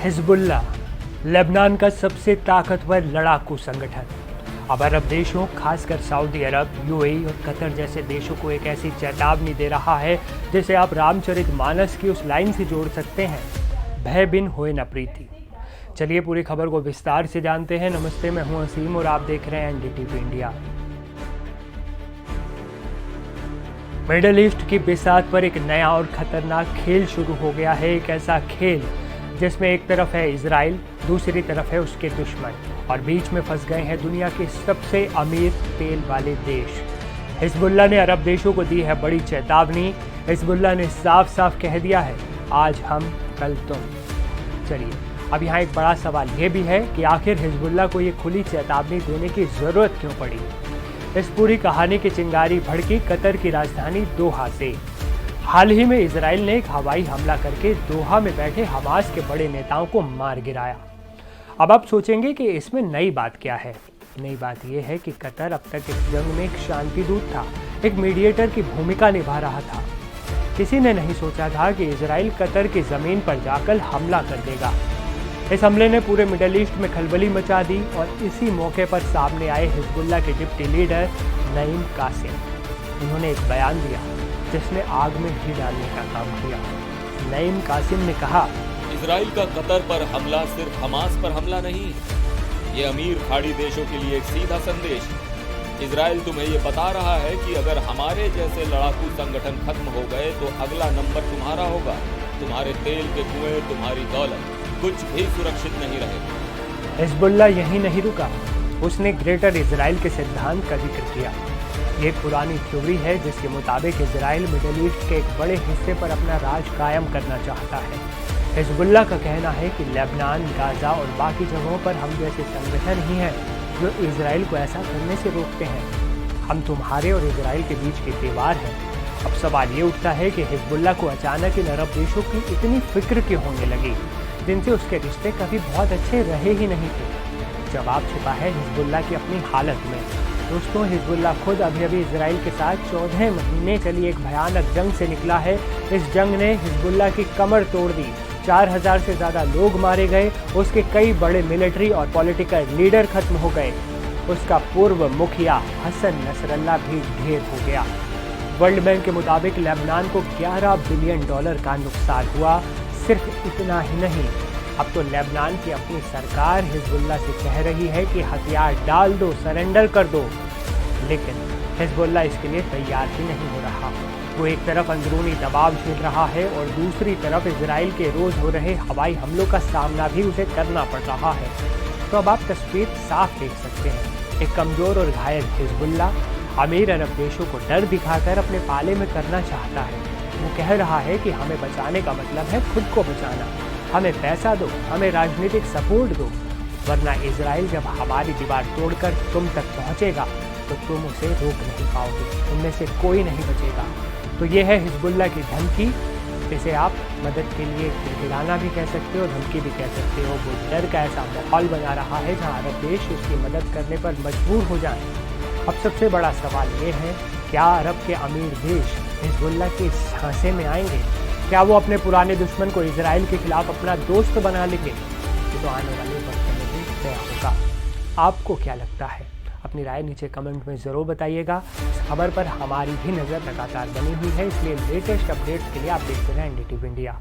Hezbollah, Lebanon का सबसे ताकतवर लड़ाकू संगठन, अब अरब देशों खासकर सऊदी अरब, यूएई और कतर जैसे देशों को एक ऐसी चेतावनी दे रहा है जिसे आप रामचरितमानस की उस लाइन से जोड़ सकते हैं, भय बिन होए न प्रीति। चलिए पूरी खबर को विस्तार से जानते हैं। नमस्ते, मैं हूं असीम और आप देख रहे हैं एनडीटीवी इंडिया। मिडिल ईस्ट की बिसात पर एक नया और खतरनाक खेल शुरू हो गया है। एक ऐसा खेल जिसमें एक तरफ है इजराइल, दूसरी तरफ है उसके दुश्मन और बीच में फंस गए हैं दुनिया के सबसे अमीर तेल वाले देश। हिजबुल्लाह ने अरब देशों को दी है बड़ी चेतावनी। हिजबुल्लाह ने साफ साफ कह दिया है, आज हम कल तुम। चलिए, अब यहाँ एक बड़ा सवाल ये भी है कि आखिर हिजबुल्लाह को ये खुली चेतावनी देने की जरूरत क्यों पड़ी। इस पूरी कहानी की चिंगारी भड़की कतर की राजधानी दोहा से। हाल ही में इजराइल ने एक हवाई हमला करके दोहा में बैठे हमास के बड़े नेताओं को मार गिराया। अब आप सोचेंगे कि इसमें नई बात क्या है। नई बात यह है कि कतर अब तक इस जंग में एक शांति दूत था, एक मीडिएटर की भूमिका निभा रहा था। किसी ने नहीं सोचा था कि इजराइल कतर की जमीन पर जाकर हमला कर देगा। इस हमले ने पूरे मिडिल ईस्ट में खलबली मचा दी और इसी मौके पर सामने आए हिजबुल्लाह के डिप्टी लीडर नईम कासिम। उन्होंने एक बयान दिया जिसने आग में घी डालने का काम किया। नईम कासिम ने कहा, इजराइल का कतर पर हमला सिर्फ हमास पर हमला नहीं है, ये अमीर खाड़ी देशों के लिए एक सीधा संदेश है। इजराइल तुम्हें ये बता रहा है कि अगर हमारे जैसे लड़ाकू संगठन खत्म हो गए तो अगला नंबर तुम्हारा होगा। तुम्हारे तेल के कुएं, तुम्हारी दौलत, कुछ भी सुरक्षित नहीं रहेगा। हिजबुल्लाह यहीं नहीं रुका, उसने ग्रेटर इजराइल के सिद्धांत का जिक्र किया। ये एक पुरानी थ्योरी है जिसके मुताबिक इजराइल मिडिल ईस्ट के एक बड़े हिस्से पर अपना राज कायम करना चाहता है। हिजबुल्लाह का कहना है कि लेबनान, गाजा और बाकी जगहों पर हम जैसे संगठन ही हैं जो इजराइल को ऐसा करने से रोकते हैं। हम तुम्हारे और इजराइल के बीच की दीवार हैं। अब सवाल ये उठता है कि हिजबुल्लाह को अचानक इन अरब देशों की इतनी फिक्र क्यों होने लगी जिनसे उसके रिश्ते कभी बहुत अच्छे रहे ही नहीं थे। जवाब छिपा है हिजबुल्लाह की अपनी हालत में। दोस्तों, हिजबुल्लाह खुद अभी इजराइल के साथ 14 महीने चली एक भयानक जंग से निकला है। इस जंग ने हिजबुल्लाह की कमर तोड़ दी। 4000 से ज़्यादा लोग मारे गए। उसके कई बड़े मिलिट्री और पॉलिटिकल लीडर खत्म हो गए। उसका पूर्व मुखिया हसन नसरल्ला भी ढेर हो गया। वर्ल्ड बैंक के मुताबिक लेबनान को $11 बिलियन का नुकसान हुआ। सिर्फ इतना ही नहीं, अब तो लेबनान की अपनी सरकार हिजबुल्लाह से कह रही है कि हथियार डाल दो, सरेंडर कर दो। लेकिन हिजबुल्लाह इसके लिए तैयार ही नहीं हो रहा। वो एक तरफ अंदरूनी दबाव झेल रहा है और दूसरी तरफ इजराइल के रोज हो रहे हवाई हमलों का सामना भी उसे करना पड़ रहा है। तो अब आप तस्वीर साफ देख सकते हैं। एक कमजोर और घायल हिजबुल्लाह अमीर अरब देशों को डर दिखाकर अपने पाले में करना चाहता है। वो कह रहा है कि हमें बचाने का मतलब है खुद को बचाना। हमें पैसा दो, हमें राजनीतिक सपोर्ट दो, वरना इजराइल जब हमारी दीवार तोड़कर तुम तक पहुंचेगा तो तुम उसे रोक नहीं पाओगे, तुममें से कोई नहीं बचेगा। तो ये है हिजबुल्लाह की धमकी। इसे आप मदद के लिए खिलखिलाना भी कह सकते हो, धमकी भी कह सकते हो। वो डर का ऐसा माहौल बना रहा है जहाँ अरब देश उसकी मदद करने पर मजबूर हो जाए। अब सबसे बड़ा सवाल ये है, क्या अरब के अमीर देश हिजबुल्लाह के झांसे में आएंगे? क्या वो अपने पुराने दुश्मन को इजराइल के खिलाफ अपना दोस्त बना लेंगे? ये तो आने वाले वक्त में ही तय होगा। आपको क्या लगता है? अपनी राय नीचे कमेंट में ज़रूर बताइएगा। इस खबर पर हमारी भी नज़र लगातार बनी हुई है, इसलिए लेटेस्ट अपडेट्स के लिए आप देखते रहें एनडीटीवी इंडिया।